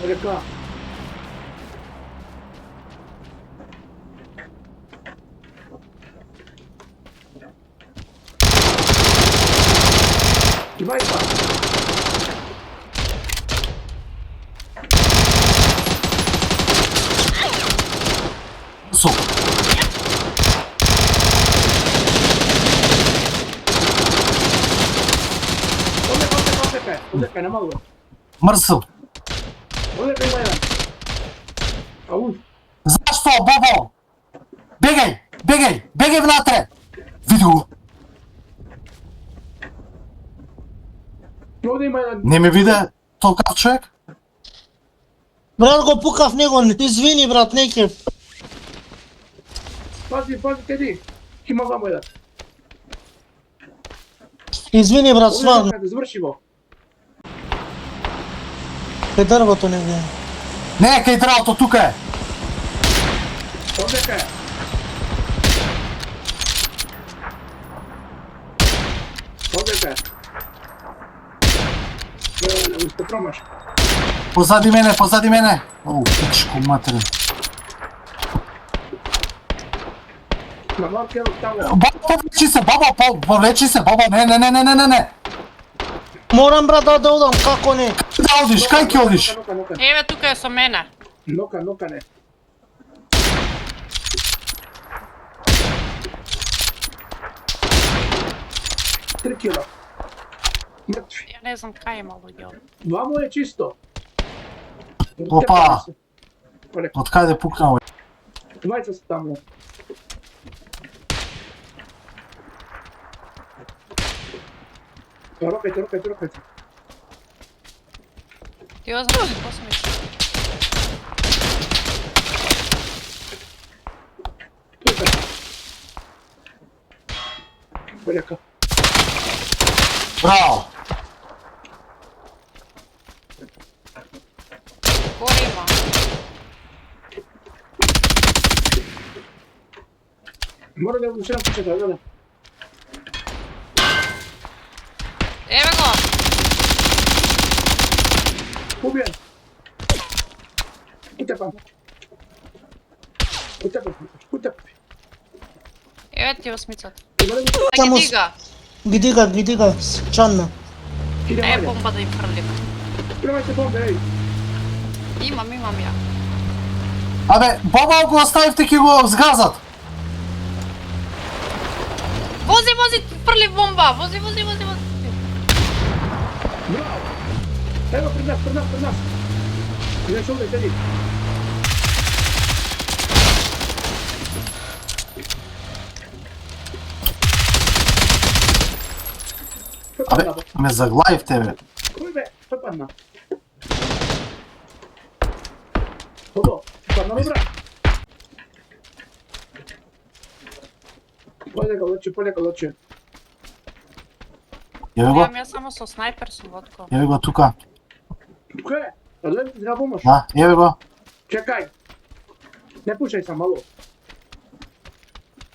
Река. Вайпа. Сука. Оде, нема го. Мрсел. Оде, има еден. Ау. Зашто, Бобо? Бегај внатре. Види го. Оде има еден. Не ме виде толкав човек? Брат го пукав него, извини брат, неќе. Пази, теди. Има вамо еден. Извини брат, стварно. Оде, заврши го. Кај дрвото негде. Не, кај дрвото, тука е. Оде кај. Оде кај. Сте промаш. Позади мене. Оу, пичко матерен. На маркер тамо. Баба, повлечи се, баба, не. Морам брат да одам, како не? Да одиш, кај ќе одиш? Еве тука е со мене. Нока не. Три кила. Мртви. Ја не знам кај има луѓе. Вамо е чисто. Опа! Од каде пукнал? Двајца се таму. Рокајте. Ти ознаеш што смеш? Полека. Браво! Горе има. Мора да го шерам кучета, да. Еве го. Убиен. Утепам. Еве ти осмицата. Само Ги дига. ги дига, чанна. Е, бомба да им фрлим. Спремајте бомбе, еј. Имам ја. Абе, Боба го оставивте ки го згазат. Вози, фрли бомба. Вози. Браво. Ево пред нас. Идеш овде, теди. Абе, ме заглавивте, бе. Кој бе? Кој падна? Хубаво, падна добра. Полека лечи. Еве го, Имам ја само со снайпер сум водко. еве го тука. Кој е? А дојде ти треба помош? Да, еве го. Чекај. Не пушај сам, мало.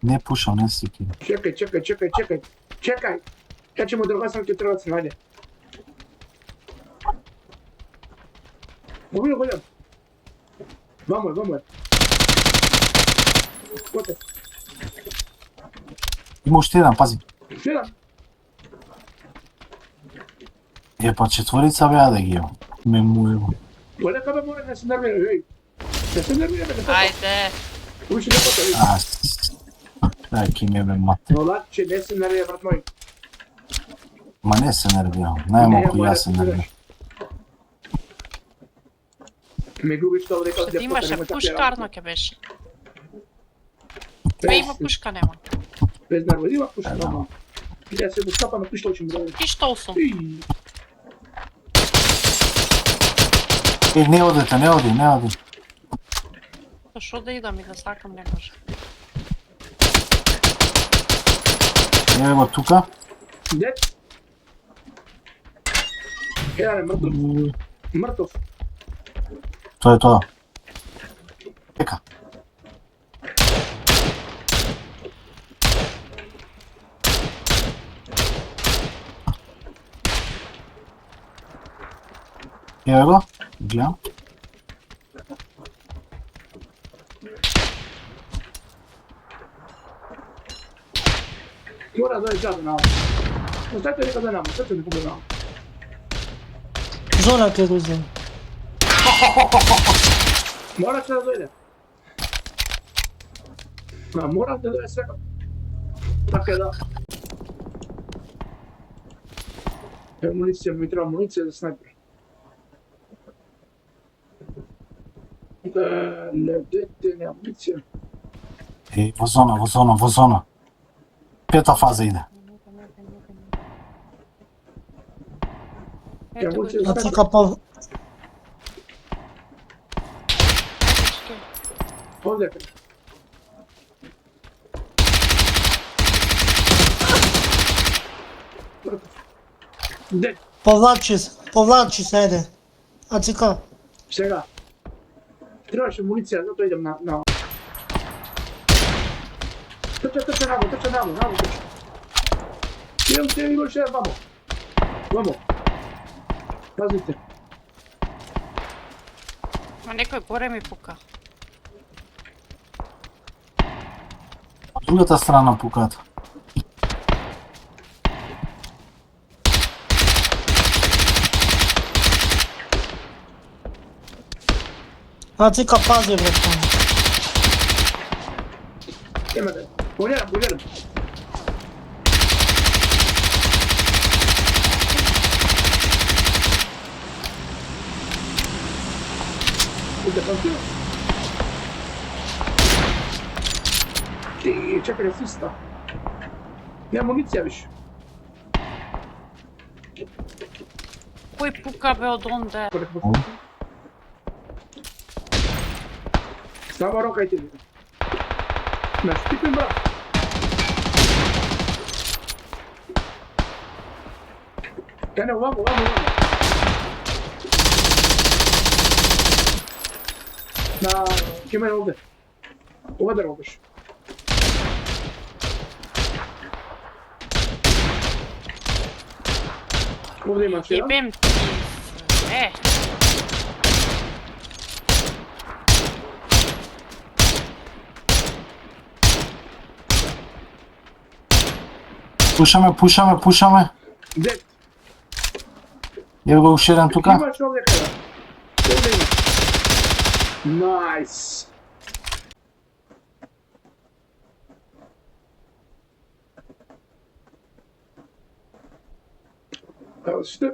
Не пушам, не сики. Чекај. Ја ќе му другасам ќе треба да се најде. Голем. Вамо е. Коте. Има уште еден, пази. Седам. Е, па четворица бе, да ги имам. Ме му ево. Полека бе, море, не се нервира, еј. Не се нервира, бе, не се. Ајде. Уши не пота, еј. Дај ки ме бе, мате. Но лаче, не се нервира, брат мој. Ма не се нервирам, најмалку ја се нервирам. Ме губиш тоа дека Што ти имаше пушкарно ќе беше. Бе има пушка нема. Без нервоз, има пушка, нема. Ја се го скапа на пиштол ќе ми даде. Пиштол сум. Е, не оди. Што да идам и да сакам не може. Еве го тука. Дет. Еден е мртов. Тоа е тоа. Чека. Evo ga, gledam. Mora doći džabe na ovo. Ostavite nekad da nama, sve ću nekog da nama. Zona te dozem. Morat će da dojde. Morat da dojde svega. Tako je da. Evo municija, mi treba municija za snajper. Ne, dete, nema municija. I vozona. Peta faza ide. Ja municija za Znači snajper. kapal. Ovdje je. Gdje? Povlači se, ajde. ACK. Čega? Trebaš municija, zato idem na... Trče namo, trče. Idem, još jedan, vamo. Pazite. Ma nekoj gore mi puka. Другата страна пукат. ACK pazi, brate. Imate, poljeram. Ide, pazio. Ti, čekaj, asista. Nema municija više. Koji puka be od onda? Samo rokajte mi. Na štipim, brat. Kane, vamo. Na... Kima je ovdje? Ovdje robiš. Ovdje imaš jedan. Jebem ti sve. Пушаме. Gdje? Evo ga još jedan tuka. Imaš ovdje kada? Ovdje imaš. Nice. Evo što?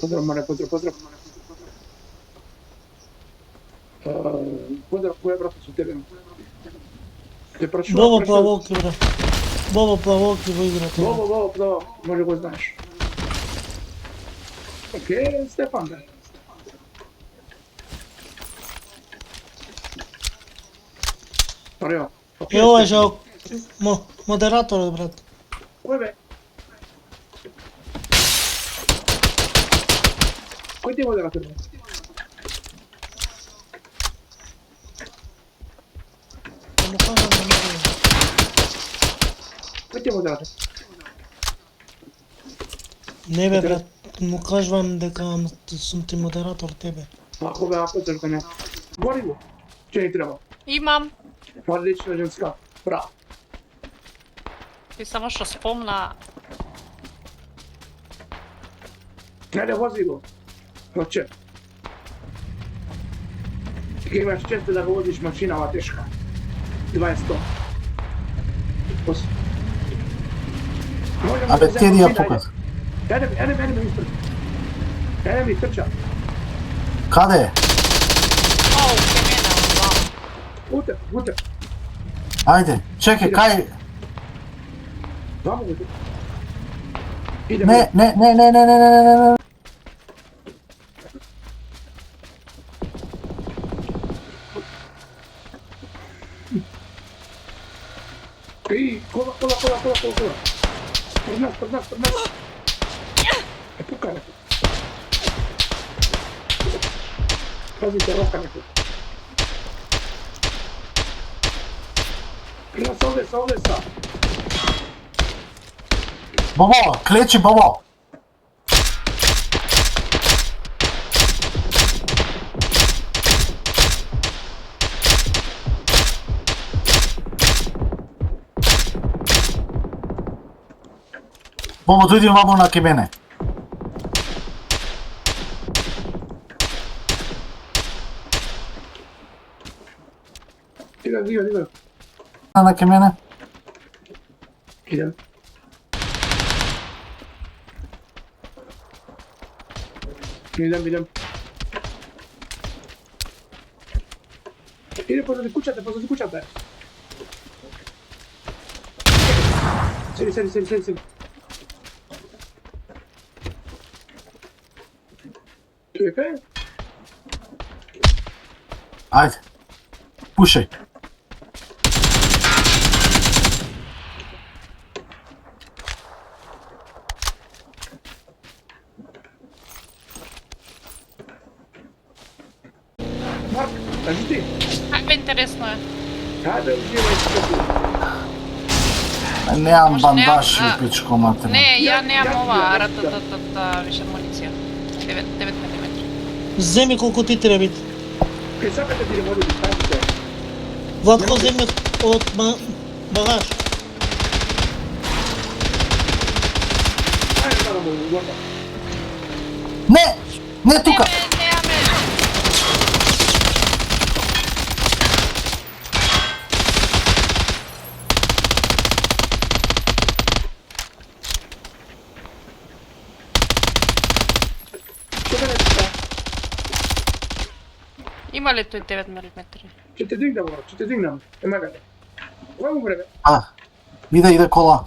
Pozdrav, Mare, pozdrav. Pozdrav, koje brate su tebe? Te praću... Bobo plavoki, bra. Bobo plavoki vo igrate. Bobo, plavo, može go znaš. Okej, Stefan, da. Pario. I ovo je žao moderator, brat. Ujebe. Koji ti je moderator? Mu kažem da ne znam. Koji ti je moderator? Ne be, brat. Mu kažem дека сум ти модератор тебе. Ako zrko ne. Gorivo. Če ni treba. Imam. Odlična ženska. Bravo. Ti samo što spomna. Ne, vozi go. Hoće. Ti imaš često da ga voziš mašina ova teška. 20 ton. Абе, ти ја пукат. Ene mi ispred. Ene mi trča. Каде е? Au, kemena, Ute. Ајде, чекај, кај... Vamo ute. Идемо. Не. И, кола. Пред нас. Е, пукане. Пазите, рока некој. Пред нас овде са. Бобо, клечи Бобо. Бобо, дојди вамо на ке мене. Идем. На ке мене. Идем. Иде позади куќата. Седи. Тој е кај? Ајде. Пушај. Марк, кажи ти. Ајде, интересно е. Ајде, уживај се. Неам Може бандаж, неам, пичко матерна. Не, ја Ја- немам ја- ова ја- рататата више муниција. 9 мм. Земи колку ти треба. Кај сакате ти не може да станете. Владко, земи од багаж. Ајде, нарамо, угода. Не тука. Неаме. Што мене тука? Има ли тој 9 мм? Ќе те дигнам. Ема гаде. Кога му време? Иде кола.